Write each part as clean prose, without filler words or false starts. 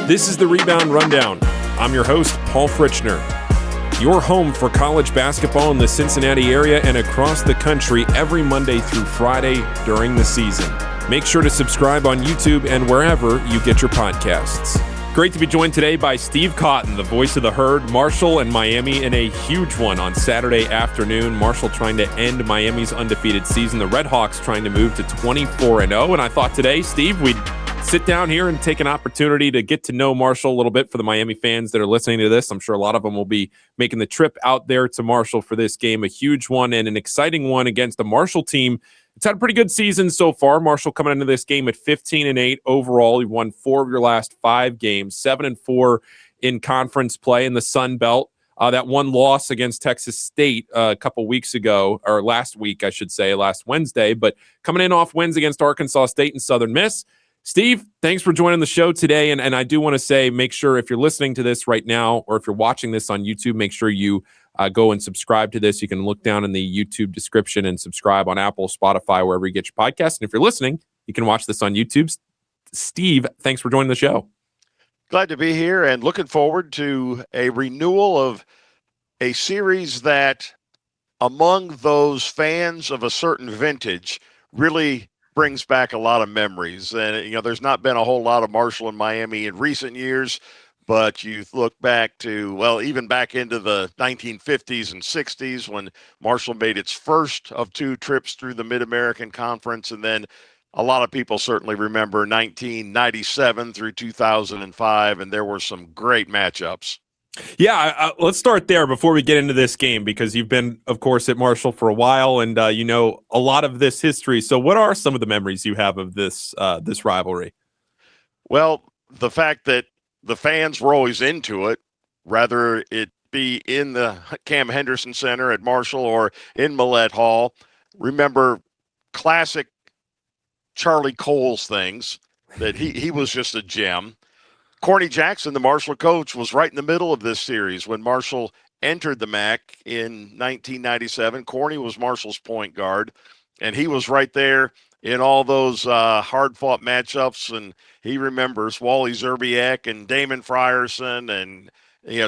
This is the Rebound Rundown. I'm your host, Paul Fritchner. Your home for college basketball in the Cincinnati area and across the country every Monday through Friday during the season. Make sure to subscribe on YouTube and wherever you get your podcasts. Great to be joined today by Steve Cotton, the voice of the herd, Marshall and Miami in a huge one on Saturday afternoon. Marshall trying to end Miami's undefeated season. The RedHawks trying to move to 24-0. And I thought today, Steve, we'd sit down here and take an opportunity to get to know Marshall a little bit for the Miami fans that are listening to this. I'm sure a lot of them will be making the trip out there to Marshall for this game, a huge one and an exciting one against the Marshall team. It's had a pretty good season so far. Marshall coming into this game at 15-8 overall. You've won 4 of your last 5 games, 7-4 in conference play in the Sun Belt. That one loss against Texas State a couple weeks ago, or last week, I should say, last Wednesday, but coming in off wins against Arkansas State and Southern Miss. Steve, thanks for joining the show today. And I do want to say, make sure if you're listening to this right now, or if you're watching this on YouTube, make sure you go and subscribe to this. You can look down in the YouTube description and subscribe on Apple, Spotify, wherever you get your podcast. And if you're listening, you can watch this on YouTube. Steve, thanks for joining the show. Glad to be here and looking forward to a renewal of a series that, among those fans of a certain vintage, really brings back a lot of memories. And, there's not been a whole lot of Marshall and Miami in recent years, but you look back to, even back into the 1950s and 60s when Marshall made its first of 2 trips through the Mid-American Conference. And then a lot of people certainly remember 1997 through 2005, and there were some great matchups. Yeah, let's start there before we get into this game, because you've been, of course, at Marshall for a while, and you know a lot of this history. So what are some of the memories you have of this this rivalry? Well, the fact that the fans were always into it, whether it be in the Cam Henderson Center at Marshall or in Millett Hall. Remember classic Charlie Coles things, that he was just a gem. Corny Jackson, the Marshall coach, was right in the middle of this series when Marshall entered the MAC in 1997. Corny was Marshall's point guard, and he was right there in all those hard-fought matchups. And he remembers Wally Zerbiak and Damon Frierson and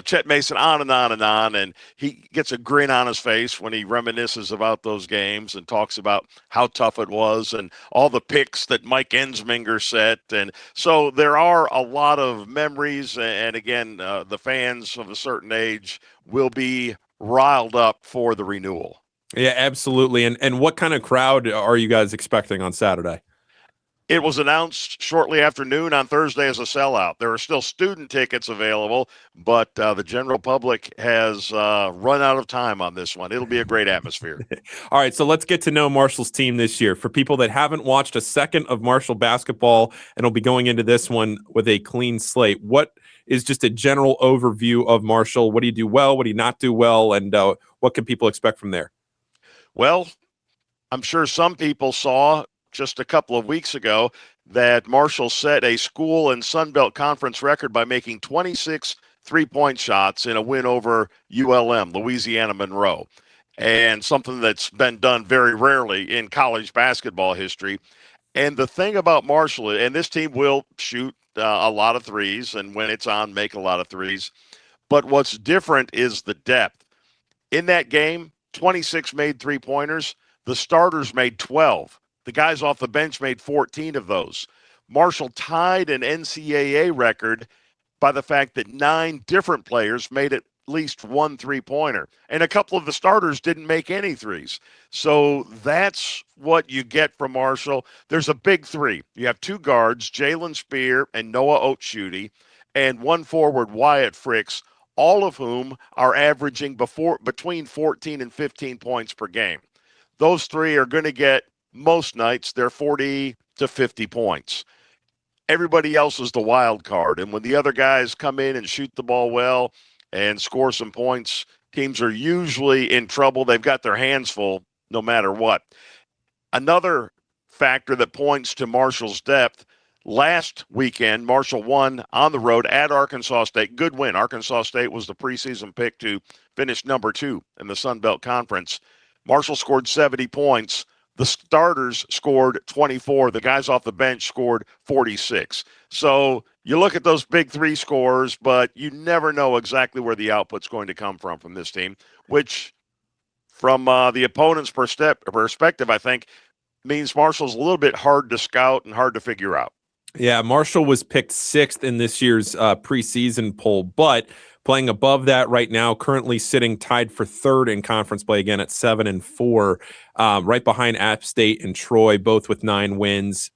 Chet Mason, on and on and on. And he gets a grin on his face when he reminisces about those games and talks about how tough it was and all the picks that Mike Ensminger set. And so there are a lot of memories. And again, the fans of a certain age will be riled up for the renewal. Yeah, absolutely. And what kind of crowd are you guys expecting on Saturday? It was announced shortly after noon on Thursday as a sellout. There are still student tickets available, but the general public has run out of time on this one. It'll be a great atmosphere. All right, so let's get to know Marshall's team this year. For people that haven't watched a second of Marshall basketball and will be going into this one with a clean slate, what is just a general overview of Marshall? What do you do well? What do you not do well? And what can people expect from there? Well, I'm sure some people saw just a couple of weeks ago that Marshall set a school and Sun Belt Conference record by making 26 three-point shots in a win over ULM, Louisiana Monroe, and something that's been done very rarely in college basketball history. And the thing about Marshall, and this team will shoot a lot of threes, and when it's on, make a lot of threes, but what's different is the depth. In that game, 26 made three-pointers. The starters made 12. The guys off the bench made 14 of those. Marshall tied an NCAA record by the fact that 9 different players made at least 1 three-pointer, and a couple of the starters didn't make any threes. So that's what you get from Marshall. There's a big 3. You have 2 guards, Jalen Spear and Noah Oatshuti, and 1 forward, Wyatt Fricks, all of whom are averaging between 14 and 15 points per game. Those 3 are going to get, most nights, they're 40 to 50 points. Everybody else is the wild card. And when the other guys come in and shoot the ball well and score some points, teams are usually in trouble. They've got their hands full no matter what. Another factor that points to Marshall's depth, last weekend, Marshall won on the road at Arkansas State. Good win. Arkansas State was the preseason pick to finish number 2 in the Sun Belt Conference. Marshall scored 70 points. The starters scored 24. The guys off the bench scored 46. So you look at those big three scores, but you never know exactly where the output's going to come from this team, which from the opponent's perspective, I think, means Marshall's a little bit hard to scout and hard to figure out. Yeah, Marshall was picked 6th in this year's preseason poll, but playing above that right now, currently sitting tied for 3rd in conference play again at 7-4, right behind App State and Troy, both with 9 wins.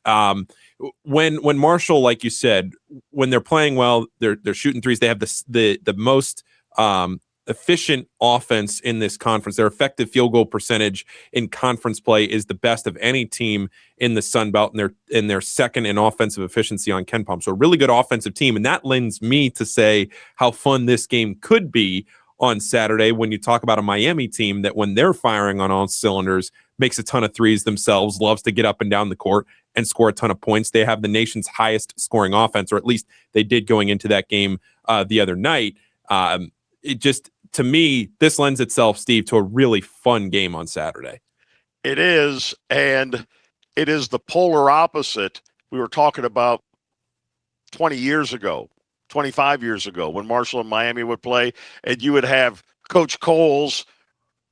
When Marshall, like you said, when they're playing well, they're shooting threes. They have the most efficient offense in this conference. Their effective field goal percentage in conference play is the best of any team in the Sun Belt, and they're second in offensive efficiency on KenPom. So a really good offensive team, and that lends me to say how fun this game could be on Saturday when you talk about a Miami team that when they're firing on all cylinders, makes a ton of threes themselves, loves to get up and down the court and score a ton of points. They have the nation's highest scoring offense, or at least they did going into that game the other night. It just, to me, this lends itself, Steve, to a really fun game on Saturday. It is, and it is the polar opposite we were talking about 20 years ago, 25 years ago, when Marshall and Miami would play, and you would have Coach Coles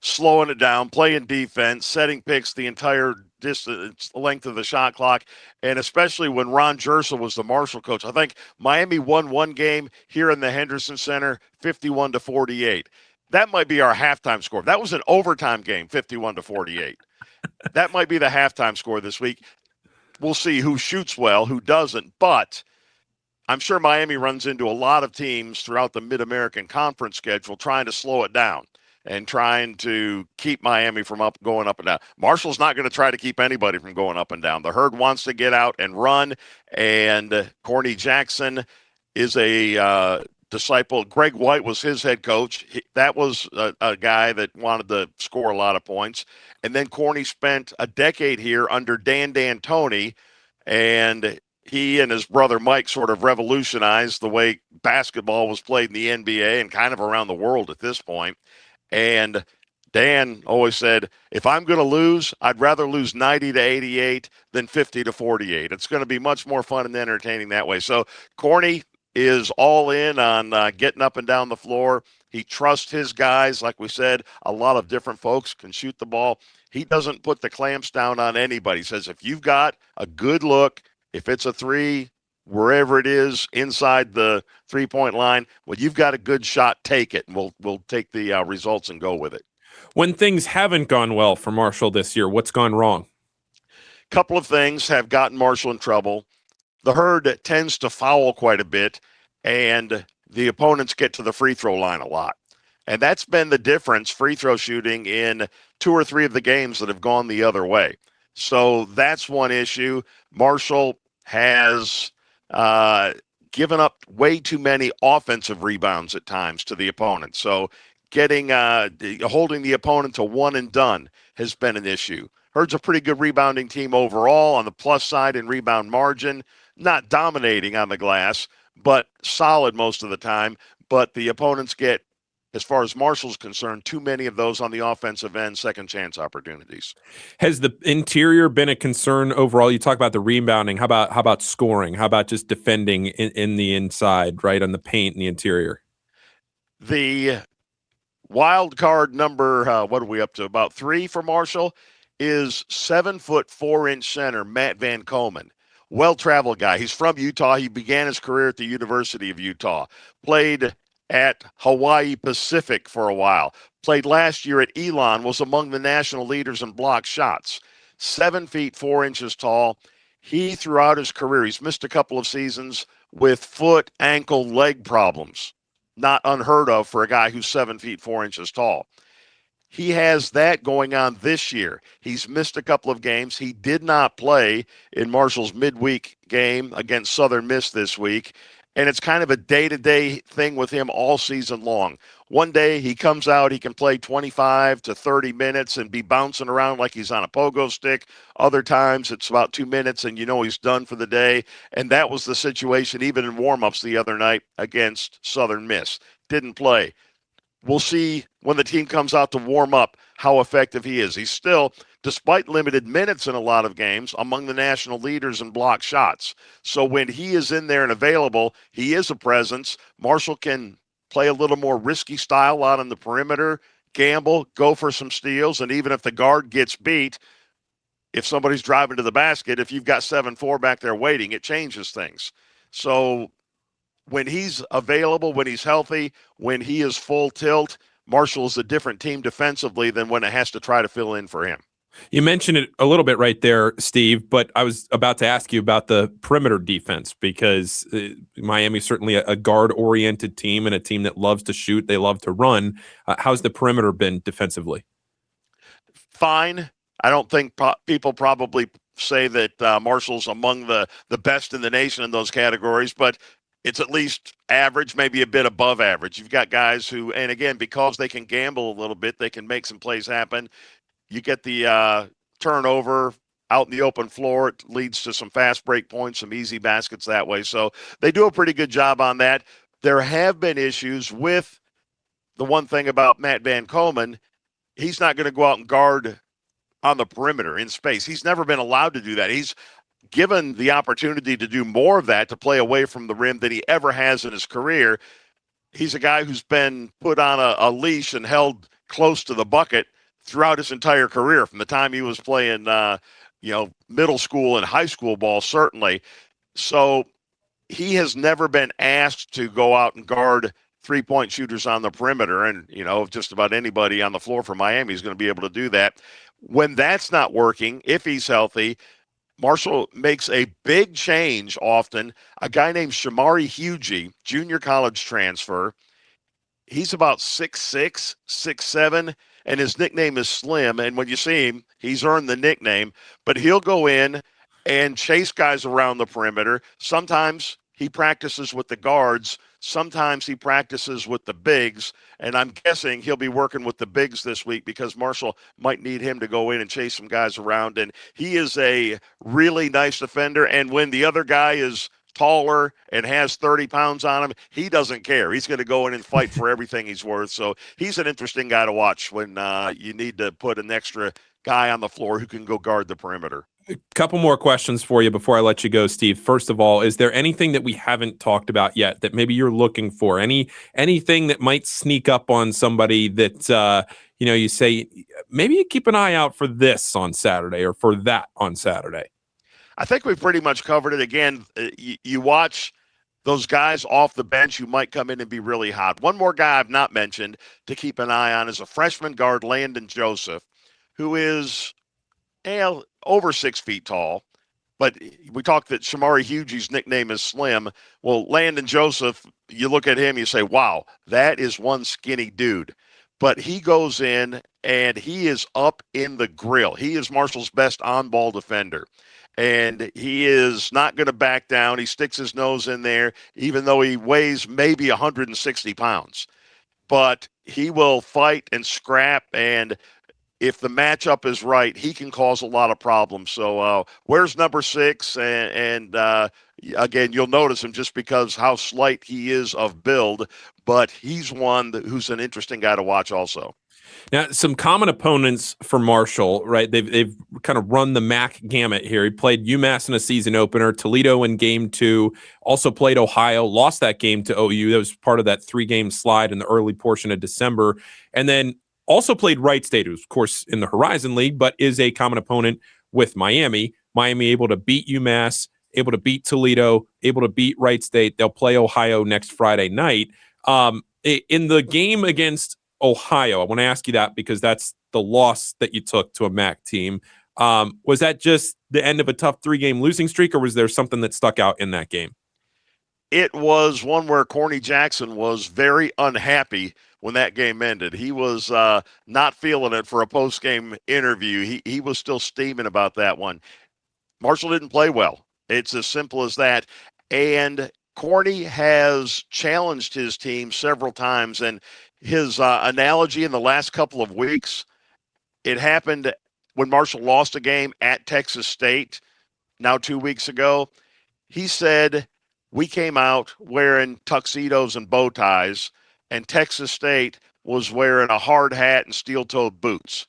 slowing it down, playing defense, setting picks the entire distance, length of the shot clock, and especially when Ron Jersel was the Marshall coach. I think Miami won one game here in the Henderson Center, 51-48. That might be our halftime score. That was an overtime game, 51-48. That might be the halftime score this week. We'll see who shoots well, who doesn't, but I'm sure Miami runs into a lot of teams throughout the Mid-American Conference schedule trying to slow it down and trying to keep Miami from going up and down. Marshall's not going to try to keep anybody from going up and down. The Herd wants to get out and run, and Corny Jackson is a disciple. Greg White was his head coach. That was a guy that wanted to score a lot of points. And then Corny spent a decade here under Dan D'Antoni, and he and his brother Mike sort of revolutionized the way basketball was played in the NBA and kind of around the world at this point. And Dan always said, if I'm going to lose, I'd rather lose 90-88 than 50-48. It's going to be much more fun and entertaining that way. So Corny is all in on getting up and down the floor. He trusts his guys. Like we said, a lot of different folks can shoot the ball. He doesn't put the clamps down on anybody. He says, if you've got a good look, if it's a three, wherever it is inside the three-point line, when you've got a good shot, take it, and we'll take the results and go with it. When things haven't gone well for Marshall this year, what's gone wrong? A couple of things have gotten Marshall in trouble. The Herd tends to foul quite a bit, and the opponents get to the free throw line a lot. And that's been the difference, free throw shooting, in 2 or 3 of the games that have gone the other way. So that's one issue. Marshall has given up way too many offensive rebounds at times to the opponent. So holding the opponent to one and done has been an issue. Herd's a pretty good rebounding team overall on the plus side in rebound margin, not dominating on the glass, but solid most of the time. But the opponents get, as far as Marshall's concerned, too many of those on the offensive end, second chance opportunities. Has the interior been a concern overall? You talk about the rebounding. How about scoring? How about just defending in the inside, right, on the paint in the interior? The wild card number, what are we up to? About 3 for Marshall is 7'4" center Matt Van Komen. Well-traveled guy. He's from Utah. He began his career at the University of Utah. Played at Hawaii Pacific for a while. Played last year at Elon, was among the national leaders in block shots. 7'4" tall. He, throughout his career, he's missed a couple of seasons with foot, ankle, leg problems. Not unheard of for a guy who's 7'4" tall. He has that going on this year. He's missed a couple of games. He did not play in Marshall's midweek game against Southern Miss this week. And it's kind of a day-to-day thing with him all season long. One day he comes out, he can play 25 to 30 minutes and be bouncing around like he's on a pogo stick. Other times it's about 2 minutes and you know he's done for the day. And that was the situation even in warm-ups the other night against Southern Miss. Didn't play. We'll see when the team comes out to warm up how effective he is. He's still despite limited minutes in a lot of games, among the national leaders in block shots. So when he is in there and available, he is a presence. Marshall can play a little more risky style out on the perimeter, gamble, go for some steals, and even if the guard gets beat, if somebody's driving to the basket, if you've got 7-4 back there waiting, it changes things. So when he's available, when he's healthy, when he is full tilt, Marshall's a different team defensively than when it has to try to fill in for him. You mentioned it a little bit right there, Steve, but I was about to ask you about the perimeter defense because Miami's certainly a guard-oriented team and a team that loves to shoot. They love to run. How's the perimeter been defensively? Fine. I don't think people probably say that Marshall's among the best in the nation in those categories, but it's at least average, maybe a bit above average. You've got guys who, and again, because they can gamble a little bit, they can make some plays happen. You get the turnover out in the open floor. It leads to some fast break points, some easy baskets that way. So they do a pretty good job on that. There have been issues with the one thing about Matt Van Komen. He's not going to go out and guard on the perimeter in space. He's never been allowed to do that. He's given the opportunity to do more of that, to play away from the rim than he ever has in his career. He's a guy who's been put on a leash and held close to the bucket throughout his entire career, from the time he was playing, middle school and high school ball, certainly. So he has never been asked to go out and guard three-point shooters on the perimeter. And, just about anybody on the floor for Miami is going to be able to do that. When that's not working, if he's healthy, Marshall makes a big change often. A guy named Shamari Hugie, junior college transfer. He's about 6'6", 6'7", and his nickname is Slim. And when you see him, he's earned the nickname. But he'll go in and chase guys around the perimeter. Sometimes he practices with the guards. Sometimes he practices with the bigs. And I'm guessing he'll be working with the bigs this week because Marshall might need him to go in and chase some guys around. And he is a really nice defender. And when the other guy is taller and has 30 pounds on him, he doesn't care. He's going to go in and fight for everything he's worth. So he's an interesting guy to watch when you need to put an extra guy on the floor who can go guard the perimeter. A couple more questions for you before I let you go, Steve. First of all, is there anything that we haven't talked about yet that maybe you're looking for? Anything that might sneak up on somebody that you say, maybe you keep an eye out for this on Saturday or for that on Saturday? I think we've pretty much covered it. Again, you watch those guys off the bench who might come in and be really hot. One more guy I've not mentioned to keep an eye on is a freshman guard, Landon Joseph, who is over 6 feet tall. But we talked that Shamari Hugie's nickname is Slim. Well, Landon Joseph, you look at him, you say, wow, that is one skinny dude. But he goes in and he is up in the grill. He is Marshall's best on-ball defender. And he is not going to back down. He sticks his nose in there, even though he weighs maybe 160 pounds. But he will fight and scrap, and if the matchup is right, he can cause a lot of problems. So where's number 6? And again, you'll notice him just because how slight he is of build, but he's one who's an interesting guy to watch also. Now, some common opponents for Marshall, right? They've kind of run the MAC gamut here. He played UMass in a season opener, Toledo in game 2, also played Ohio, lost that game to OU. That was part of that 3-game slide in the early portion of December. And then also played Wright State, who's, of course, in the Horizon League, but is a common opponent with Miami. Miami able to beat UMass, able to beat Toledo, able to beat Wright State. They'll play Ohio next Friday night. In the game against Ohio, I want to ask you that because that's the loss that you took to a MAC team. Was that just the end of a tough 3-game losing streak, or was there something that stuck out in that game? It was one where Corny Jackson was very unhappy when that game ended. He was not feeling it for a post-game interview. He was still steaming about that one. Marshall didn't play well. It's as simple as that. And Corny has challenged his team several times, and his analogy in the last couple of weeks, it happened when Marshall lost a game at Texas State now 2 weeks ago. He said, we came out wearing tuxedos and bow ties, and Texas State was wearing a hard hat and steel-toed boots.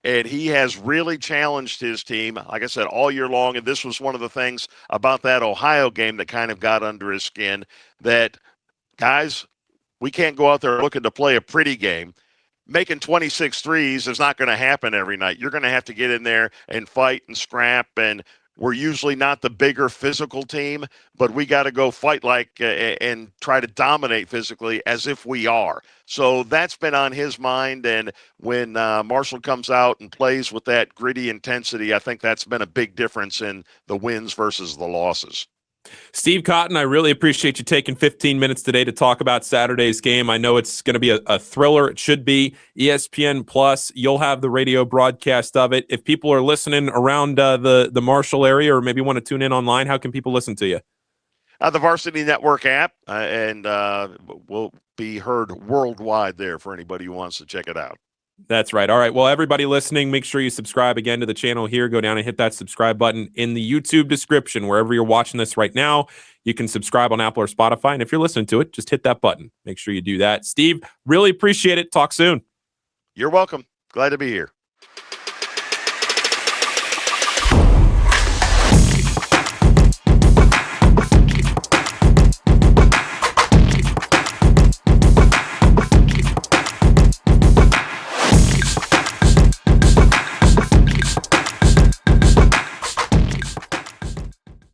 And he has really challenged his team, like I said, all year long. And this was one of the things about that Ohio game that kind of got under his skin, that, guys, we can't go out there looking to play a pretty game. Making 26 threes is not going to happen every night. You're going to have to get in there and fight and scrap. And we're usually not the bigger physical team, but we got to go fight and try to dominate physically as if we are. So that's been on his mind. And when Marshall comes out and plays with that gritty intensity, I think that's been a big difference in the wins versus the losses. Steve Cotton, I really appreciate you taking 15 minutes today to talk about Saturday's game. I know it's going to be a thriller. It should be. ESPN Plus, you'll have the radio broadcast of it. If people are listening around the Marshall area or maybe want to tune in online, how can people listen to you? The Varsity Network app, and will be heard worldwide there for anybody who wants to check it out. That's right. All right. Well, everybody listening, make sure you subscribe again to the channel here. Go down and hit that subscribe button in the YouTube description. Wherever you're watching this right now, you can subscribe on Apple or Spotify. And if you're listening to it, just hit that button. Make sure you do that. Steve, really appreciate it. Talk soon. You're welcome. Glad to be here.